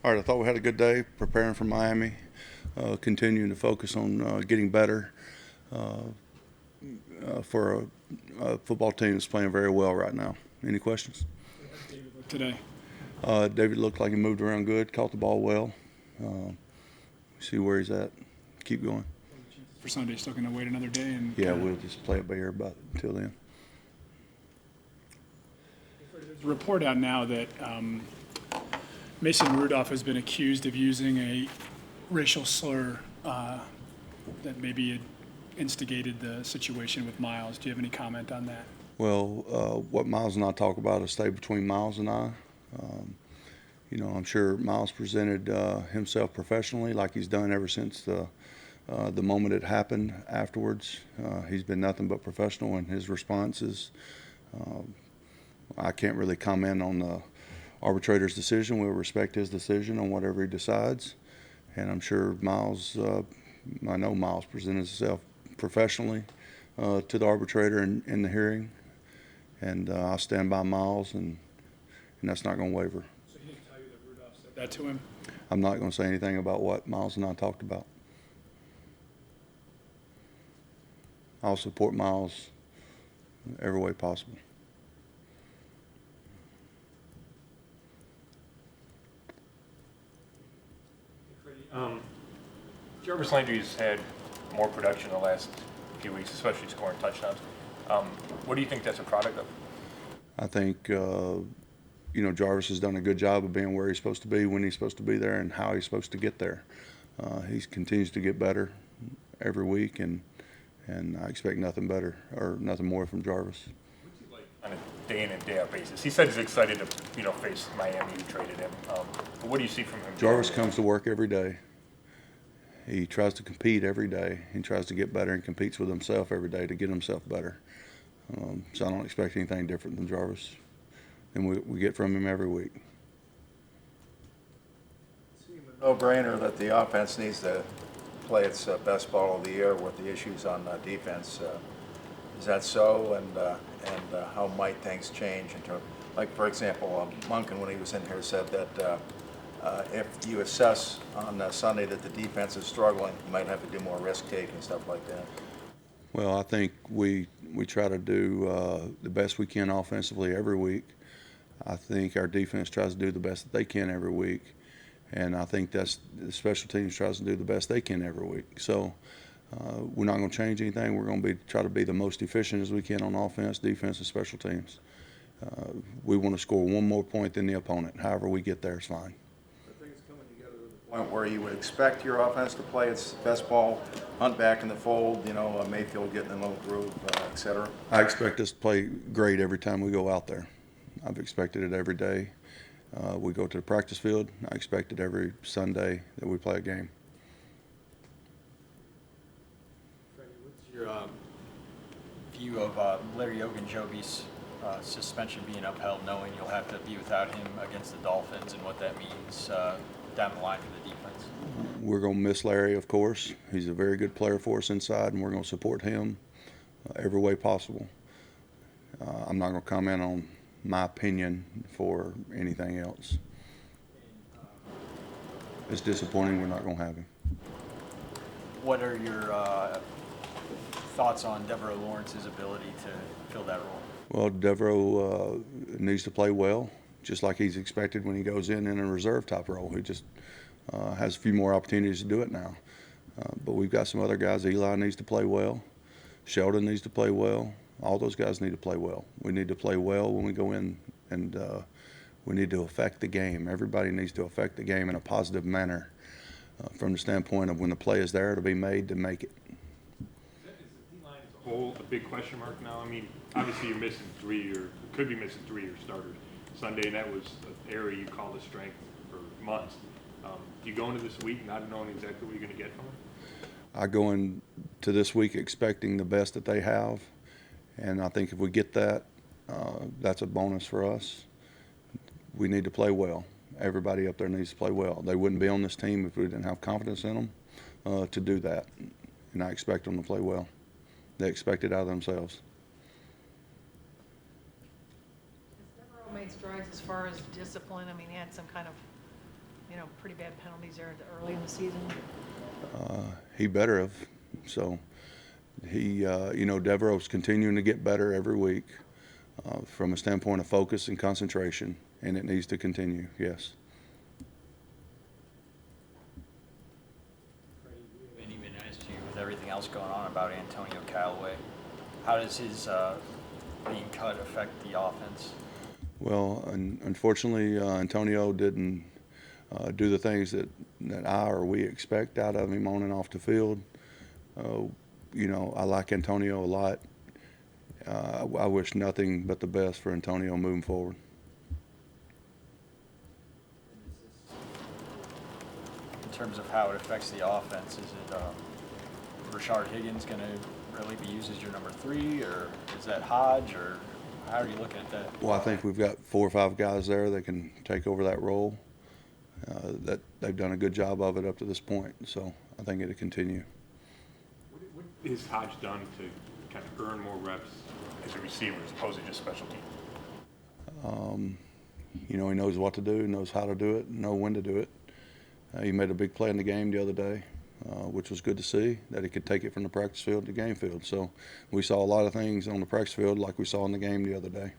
All right, I thought we had a good day preparing for Miami, continuing to focus on getting better for a football team that's playing very well right now. Any questions? Today. David looked like he moved around good, caught the ball well. See where he's at. Keep going. For Sunday, still going to wait another day and Yeah, we'll just play it by ear about until then. There's a report out now that Mason Rudolph has been accused of using a racial slur that maybe had instigated the situation with Miles. Do you have any comment on that? Well, what Miles and I talk about will stay between Miles and I. I'm sure Miles presented himself professionally like he's done ever since the moment it happened afterwards. He's been nothing but professional in his responses. I can't really comment on the arbitrator's decision. We'll respect his decision on whatever he decides. And I'm sure I know Miles presented himself professionally to the arbitrator in the hearing. And I'll stand by Miles, and that's not going to waver. So he didn't tell you that Rudolph said that to him? I'm not going to say anything about what Miles and I talked about. I'll support Miles every way possible. Jarvis Landry's had more production the last few weeks, especially scoring touchdowns. What do you think that's a product of? I think, Jarvis has done a good job of being where he's supposed to be, when he's supposed to be there, and how he's supposed to get there. He continues to get better every week, and I expect nothing better or nothing more from Jarvis. What's he like on a day in and day out basis? He said he's excited to, face Miami, who traded him. But what do you see from him? Jarvis comes to work every day. He tries to compete every day. He tries to get better and competes with himself every day to get himself better. So I don't expect anything different than Jarvis, and we get from him every week. No-brainer that the offense needs to play its best ball of the year with the issues on defense. Is that so? And how might things change in terms, like for example, Monken, when he was in here, said that if you assess on Sunday that the defense is struggling, you might have to do more risk take and stuff like that. Well, I think we try to do the best we can offensively every week. I think our defense tries to do the best that they can every week, and I think that's the special teams tries to do the best they can every week. So we're not going to change anything. We're going to try to be the most efficient as we can on offense, defense, and special teams. We want to score one more point than the opponent. However we get there is fine. Point where you would expect your offense to play its best ball, Hunt back in the fold, Mayfield getting in a little groove, et cetera? I expect us to play great every time we go out there. I've expected it every day. We go to the practice field. I expect it every Sunday that we play a game. Freddie, what's your view of Larry Ogunjobi's suspension being upheld, knowing you'll have to be without him against the Dolphins, and what that means down the line for the defense? We're going to miss Larry, of course. He's a very good player for us inside, and we're going to support him every way possible. I'm not going to comment on my opinion for anything else. It's disappointing we're not going to have him. What are your thoughts on Devereaux Lawrence's ability to fill that role? Well, Devereaux needs to play well, just like he's expected when he goes in a reserve type role. He just has a few more opportunities to do it now. But we've got some other guys. Eli needs to play well. Sheldon needs to play well. All those guys need to play well. We need to play well when we go in, and we need to affect the game. Everybody needs to affect the game in a positive manner from the standpoint of when the play is there to be made to make it. Is the D-line as a whole a big question mark now? I mean, obviously you're missing could be missing three of your starters Sunday, and that was an area you called a strength for months. Do you go into this week not knowing exactly what you're going to get from it? I go into this week expecting the best that they have, and I think if we get that, that's a bonus for us. We need to play well. Everybody up there needs to play well. They wouldn't be on this team if we didn't have confidence in them to do that, and I expect them to play well. They expect it out of themselves. Has Devereaux made strides as far as discipline? I mean, he had some kind of, pretty bad penalties there early in the season. He better have. So Devereaux's continuing to get better every week from a standpoint of focus and concentration, and it needs to continue, yes. Freddie, we haven't even asked you, with everything else going on, about Antonio Callaway. How does his being cut affect the offense? Well, unfortunately, Antonio didn't do the things that I or we expect out of him on and off the field. I like Antonio a lot. I wish nothing but the best for Antonio moving forward. In terms of how it affects the offense, is it Rashard Higgins going to really be used as your number 3, or is that Hodge, or how are you looking at that? Well, I think we've got 4 or 5 guys there that can take over that role. That they've done a good job of it up to this point, so I think it'll continue. What has Hodge done to kind of earn more reps as a receiver as opposed to just special teams? He knows what to do, knows how to do it, know when to do it. He made a big play in the game the other day, which was good to see, that he could take it from the practice field to the game field. So we saw a lot of things on the practice field like we saw in the game the other day.